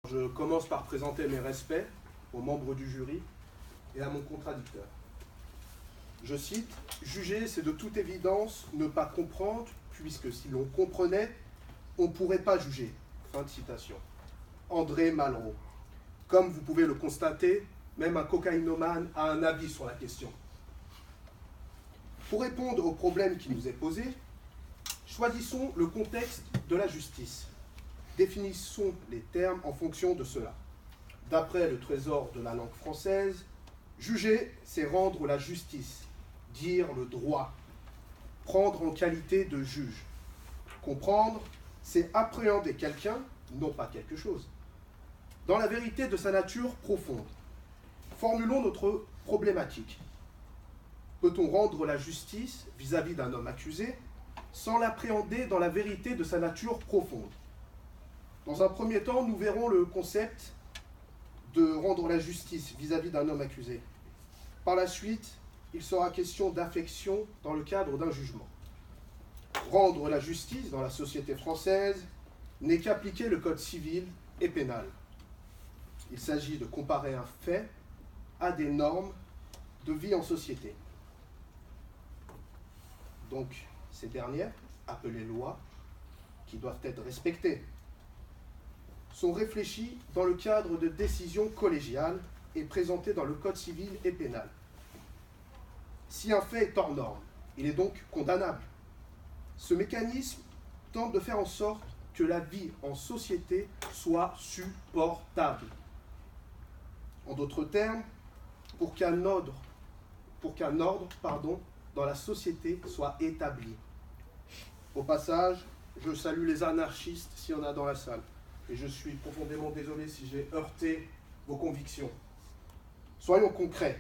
Je commence par présenter mes respects aux membres du jury et à mon contradicteur. Je cite, « Juger, c'est de toute évidence ne pas comprendre, puisque si l'on comprenait, on ne pourrait pas juger. » Fin de citation. André Malraux. Comme vous pouvez le constater, même un cocaïnomane a un avis sur la question. Pour répondre au problème qui nous est posé, choisissons le contexte de la justice. Définissons les termes en fonction de cela. D'après le trésor de la langue française, juger, c'est rendre la justice, dire le droit, prendre en qualité de juge. Comprendre, c'est appréhender quelqu'un, non pas quelque chose, dans la vérité de sa nature profonde. Formulons notre problématique. Peut-on rendre la justice vis-à-vis d'un homme accusé sans l'appréhender dans la vérité de sa nature profonde? Dans un premier temps, nous verrons le concept de rendre la justice vis-à-vis d'un homme accusé. Par la suite, il sera question d'affection dans le cadre d'un jugement. Rendre la justice dans la société française n'est qu'appliquer le code civil et pénal. Il s'agit de comparer un fait à des normes de vie en société. Donc, ces dernières, appelées lois, qui doivent être respectées, sont réfléchies dans le cadre de décisions collégiales et présentées dans le code civil et pénal. Si un fait est hors norme, il est donc condamnable. Ce mécanisme tente de faire en sorte que la vie en société soit supportable. En d'autres termes, pour qu'un ordre dans la société soit établi. Au passage, je salue les anarchistes s'il y en a dans la salle. Et je suis profondément désolé si j'ai heurté vos convictions. Soyons concrets.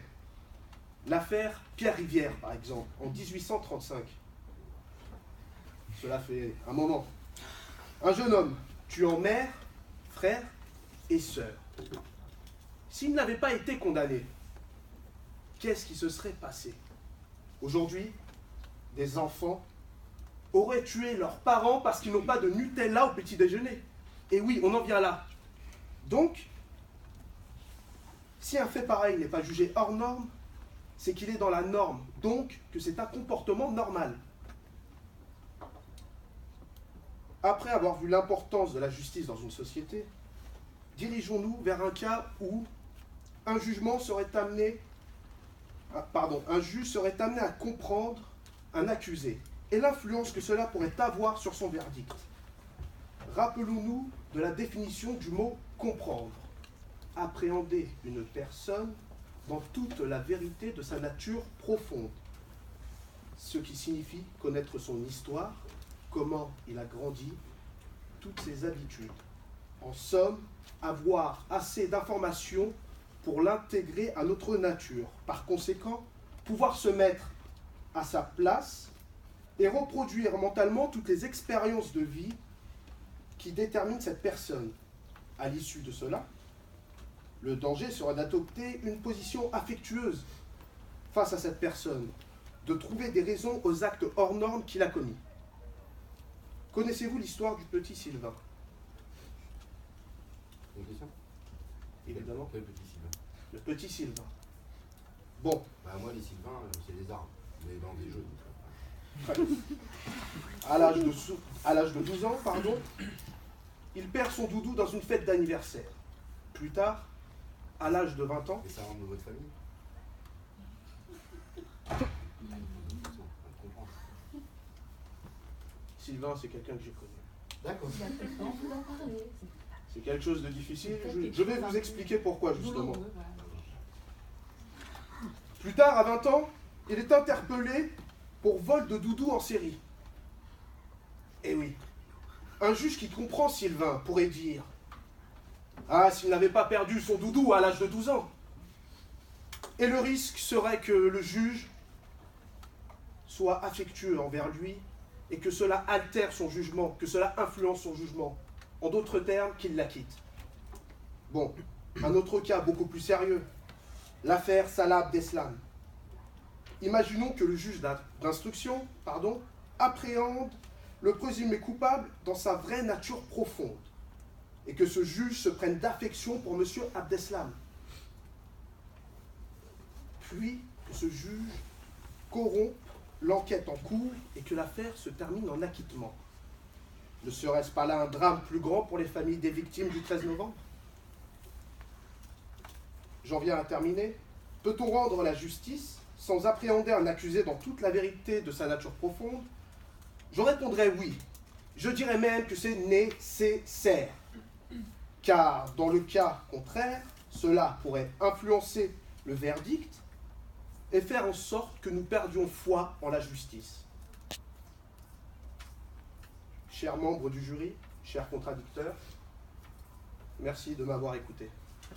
L'affaire Pierre Rivière, par exemple, en 1835. Cela fait un moment. Un jeune homme tuant mère, frère et sœur. S'il n'avait pas été condamné, qu'est-ce qui se serait passé? Aujourd'hui, des enfants auraient tué leurs parents parce qu'ils n'ont pas de Nutella au petit déjeuner. Et oui, on en vient là. Donc, si un fait pareil n'est pas jugé hors norme, c'est qu'il est dans la norme, donc que c'est un comportement normal. Après avoir vu l'importance de la justice dans une société, dirigeons-nous vers un cas où un juge serait amené à comprendre un accusé et l'influence que cela pourrait avoir sur son verdict. Rappelons-nous de la définition du mot « comprendre ». Appréhender une personne dans toute la vérité de sa nature profonde. Ce qui signifie connaître son histoire, comment il a grandi, toutes ses habitudes. En somme, avoir assez d'informations pour l'intégrer à notre nature. Par conséquent, pouvoir se mettre à sa place et reproduire mentalement toutes les expériences de vie qui déterminent cette personne. À l'issue de cela, le danger sera d'adopter une position affectueuse face à cette personne, de trouver des raisons aux actes hors normes qu'il a commis. Connaissez-vous l'histoire du petit Sylvain? Une question? Évidemment. Quel petit Sylvain? Le petit Sylvain. Bon. Bah moi les Sylvains, c'est des arbres, mais dans des jeux. À l'âge de 12 ans, il perd son doudou dans une fête d'anniversaire. Plus tard, à l'âge de 20 ans... Et ça rentre de votre famille? Sylvain, c'est quelqu'un que j'ai connu. D'accord. C'est quelque chose de difficile. Je vais vous expliquer pourquoi, justement. Plus tard, à 20 ans, il est interpellé pour vol de doudou en série. Eh oui, un juge qui comprend Sylvain pourrait dire « Ah, s'il n'avait pas perdu son doudou à l'âge de 12 ans !» Et le risque serait que le juge soit affectueux envers lui et que cela altère son jugement, que cela influence son jugement. En d'autres termes, qu'il la quitte. Bon, un autre cas beaucoup plus sérieux, l'affaire Salah Abdeslam. Imaginons que le juge d'instruction appréhende le présumé coupable dans sa vraie nature profonde. et que ce juge se prenne d'affection pour M. Abdeslam. Puis que ce juge corrompe l'enquête en cours et que l'affaire se termine en acquittement. Ne serait-ce pas là un drame plus grand pour les familles des victimes du 13 novembre? J'en viens à terminer. Peut-on rendre la justice sans appréhender un accusé dans toute la vérité de sa nature profonde? Je répondrais oui. Je dirais même que c'est nécessaire. Car dans le cas contraire, cela pourrait influencer le verdict et faire en sorte que nous perdions foi en la justice. Chers membres du jury, chers contradicteurs, merci de m'avoir écouté.